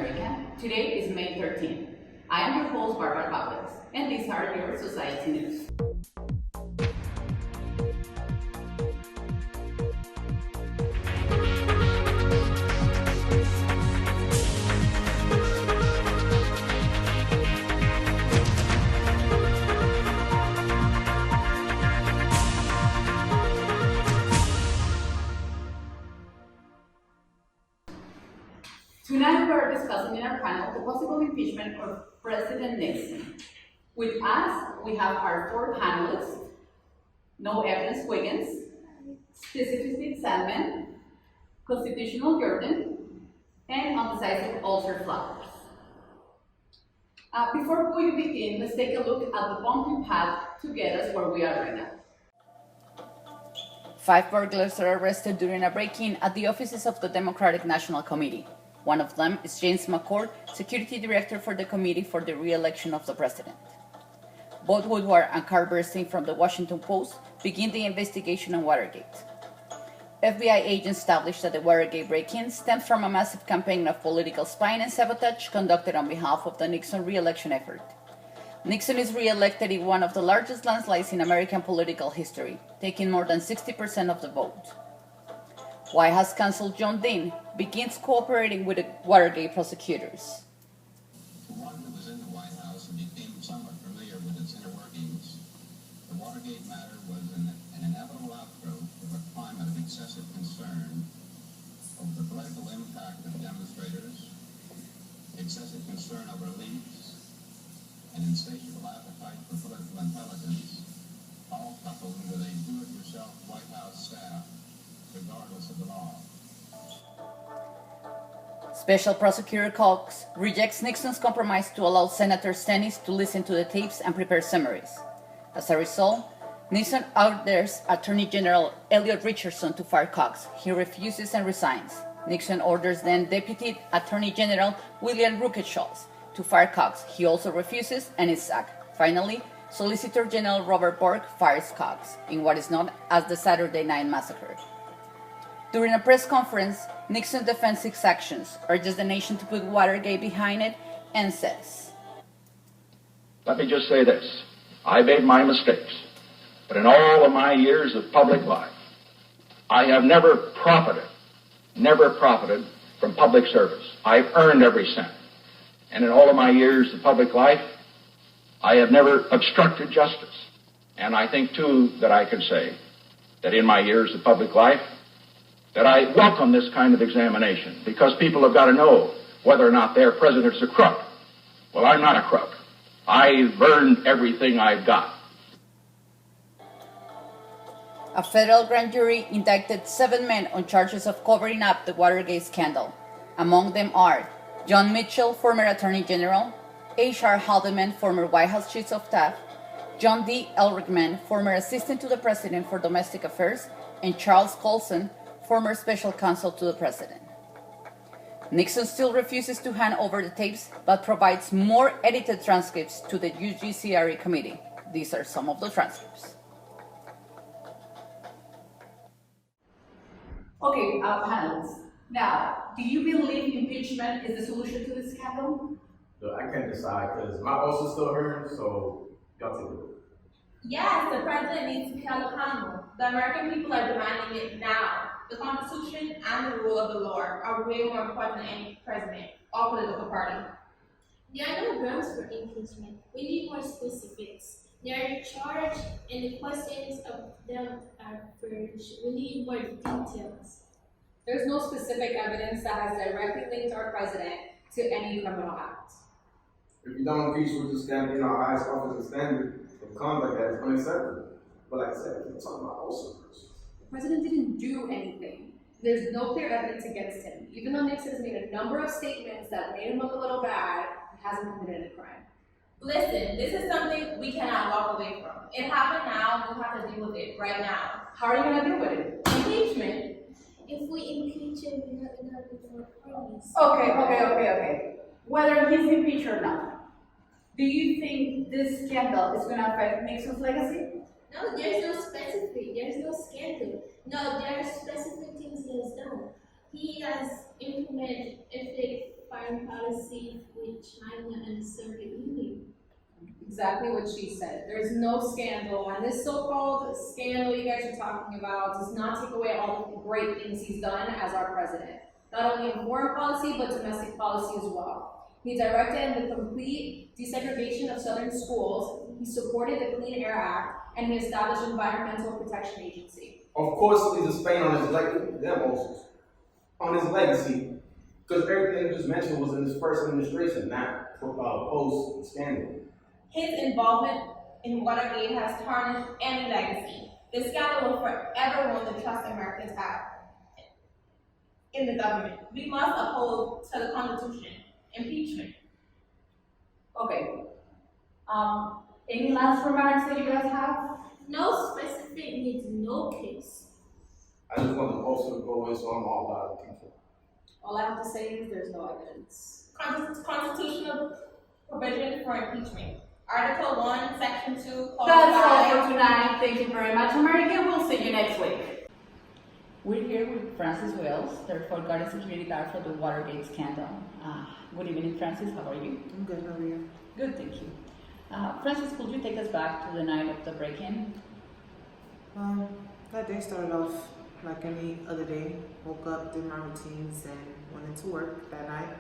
America. Today is May 13th. I am your host, Barbara Pavles, and these are your Zoociety news. Tonight we are discussing in our panel the possible impeachment of President Nixon. With us, we have our four panelists: No Evidence Wiggins, Specificity Sandman, Constitutional Jordan, and Undecisive Ulcer Flowers. Before we begin, let's take a look at the bumpy path to get us where we are right now. 5 burglars are arrested during a break-in at the offices of the Democratic National Committee. One of them is James McCord, Security Director for the Committee for the Re-election of the President. Both Woodward and Carl Bernstein from the Washington Post begin the investigation on Watergate. FBI agents established that the Watergate break-in stemmed from a massive campaign of political spying and sabotage conducted on behalf of the Nixon re-election effort. Nixon is re-elected in one of the largest landslides in American political history, taking more than 60% of the vote. White House counsel John Dean begins cooperating with the Watergate prosecutors. For one who was in the White House and became somewhat familiar with its inner workings, the Watergate matter was an inevitable outgrowth of a climate of excessive concern over the political impact of demonstrators, excessive concern over elites, an insatiable appetite for political intelligence, all coupled with a do-it-yourself White House staff, regardless of the law. Special Prosecutor Cox rejects Nixon's compromise to allow Senator Stennis to listen to the tapes and prepare summaries. As a result, Nixon orders Attorney General Elliot Richardson to fire Cox. He refuses and resigns. Nixon orders then Deputy Attorney General William Ruckelshaus to fire Cox. He also refuses and is sacked. Finally, Solicitor General Robert Bork fires Cox in what is known as the Saturday Night Massacre. During a press conference, Nixon defends his actions, urges the nation to put Watergate behind it, and says, "Let me just say this. I made my mistakes, but in all of my years of public life, I have never profited from public service. I've earned every cent. And in all of my years of public life, I have never obstructed justice. And I think, too, that I can say that in my years of public life, that I welcome this kind of examination, because people have got to know whether or not their president's a crook. Well, I'm not a crook. I've earned everything I've got." A federal grand jury indicted 7 men on charges of covering up the Watergate scandal. Among them are John Mitchell, former Attorney General; H.R. Haldeman, former White House Chief of Staff; John D. Ehrlichman, former Assistant to the President for Domestic Affairs; and Charles Colson, former Special Counsel to the President. Nixon still refuses to hand over the tapes, but provides more edited transcripts to the Judiciary Committee. These are some of the transcripts. Okay, panelists. Now, do you believe impeachment is the solution to this scandal? Look, I can't decide because my ulcer's still hurting, so y'all take it. Yes, the president needs to be held accountable. The American people are demanding it now. The Constitution and the rule of the law are way more important than any president or political party. There are no grounds for impeachment. We need more specifics. They are charged and the questions of them are purged. We need more details. There's no specific evidence that has directly linked our president to any criminal act. If you don't impeach, we're just standing in our highest office standard of conduct that is unacceptable. But like I said, we're talking about ulcer. The president didn't do anything. There's no clear evidence against him. Even though Nixon has made a number of statements that made him look a little bad, he hasn't committed a crime. Listen, this is something we cannot walk away from. It happened now, we have to deal with it right now. How are you going to deal with it? Impeachment. If we impeach him, we have enough more parties. Okay. Whether he's impeached or not, do you think this scandal is going to affect Nixon's legacy? No, there's no scandal. No, there are specific things he has done. He has implemented foreign policy with China and the Soviet Union. Exactly what she said. There's no scandal, and this so-called scandal you guys are talking about does not take away all the great things he's done as our president. Not only in foreign policy, but domestic policy as well. He directed the complete desegregation of southern schools, he supported the Clean Air Act, and he established an environmental protection agency. Of course, he's a stain on his legacy, because everything you just mentioned was in his first administration, not post scandal. His involvement in Watergate has tarnished any legacy. The scandal will forever ruin the trust Americans have in the government. We must uphold to the Constitution. Impeachment. Okay. Any last remarks that you guys have? No specific needs, no case. I just want the poster to go away, so I'm all about it. All I have to say is there's no evidence. Constitutional provision for impeachment. Article 1, Section 2, Clause That's all 5. for tonight. Thank you very much, America. We'll see you next week. We're here with Francis Wells, third Fort Garden security guard for the Watergate Scandal. Good evening, Francis. How are you? I'm good, how are you? Good, thank you. Francis, could you take us back to the night of the break-in? That day started off like any other day. Woke up, did my routines, and went into work that night.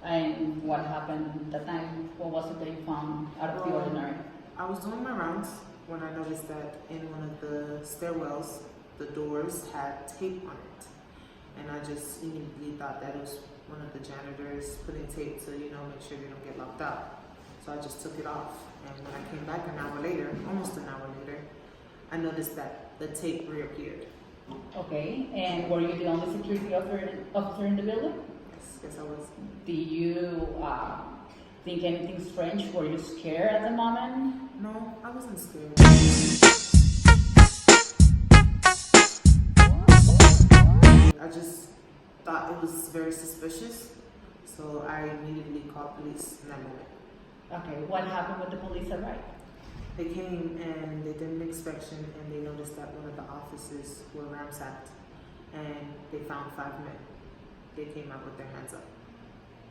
And what happened that night? What was it that you found out of the ordinary? I was doing my rounds when I noticed that in one of the stairwells, the doors had tape on it. And I just immediately thought that it was one of the janitors putting tape to, make sure they don't get locked out. So I just took it off. And when I came back an hour later, almost an hour later, I noticed that the tape reappeared. Okay, and were you the only security officer in the building? Yes, I was. Do you think anything strange? Were you scared at the moment? No, I wasn't scared. I just thought it was very suspicious, so I immediately called police in that moment. Okay, what happened when the police arrived? They came and they did an inspection and they noticed that one of the offices were ransacked and they found 5 men. They came out with their hands up.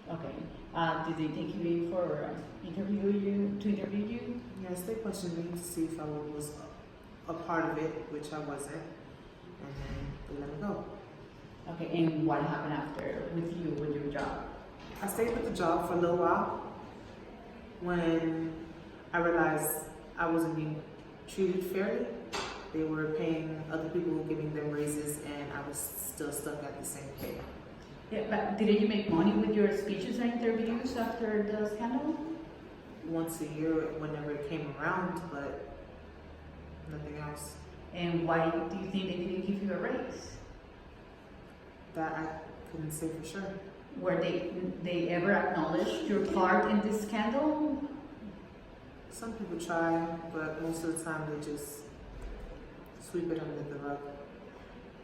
Okay, did they take you in for interview you? Yes, they questioned me to see if I was a part of it, which I wasn't, and then they let me go. Okay, and what happened after with your job? I stayed with the job for a little while when I realized I wasn't being treated fairly. They were paying other people, giving them raises, and I was still stuck at the same pay. Yeah, but did you make money with your speeches and interviews after the scandal? Once a year, whenever it came around, but nothing else. And why do you think they didn't give you a raise? That I couldn't say for sure. Were they ever acknowledged your part in this scandal? Some people try, but most of the time they just sweep it under the rug.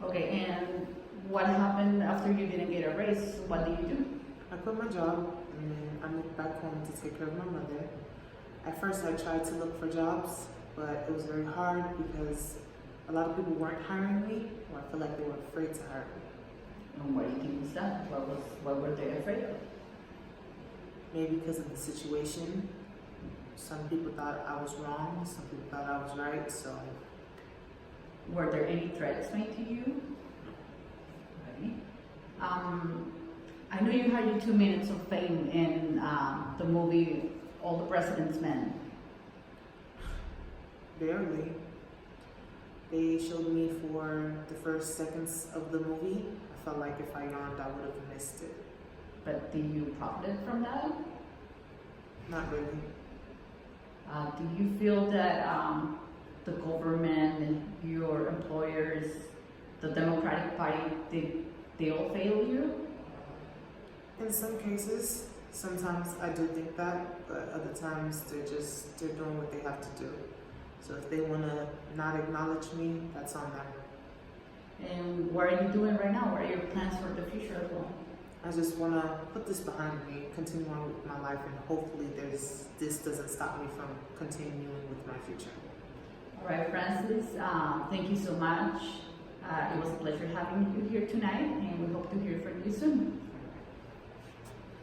Okay, and what happened after you didn't get a raise? What did you do? I quit my job and then I moved back home to take care of my mother. At first I tried to look for jobs, but it was very hard because a lot of people weren't hiring me, or I feel like they were afraid to hire me. And what do you think was that? What were they afraid of? Maybe because of the situation. Some people thought I was wrong, some people thought I was right, so. Were there any threats made to you? Okay. I know you had your 2 minutes of fame in the movie All the President's Men. Barely. They showed me for the first seconds of the movie. I felt like if I yawned, I would have missed it. But did you profit from that? Not really. Do you feel that the government and your employers, the Democratic Party, they all fail you? In some cases, sometimes I do think that, but other times they're doing what they have to do. So if they want to not acknowledge me, that's on them. And what are you doing right now? What are your plans for the future as well? I just want to put this behind me, continue on with my life, and hopefully this doesn't stop me from continuing with my future. All right, Francis, thank you so much. It was a pleasure having you here tonight, and we hope to hear from you soon.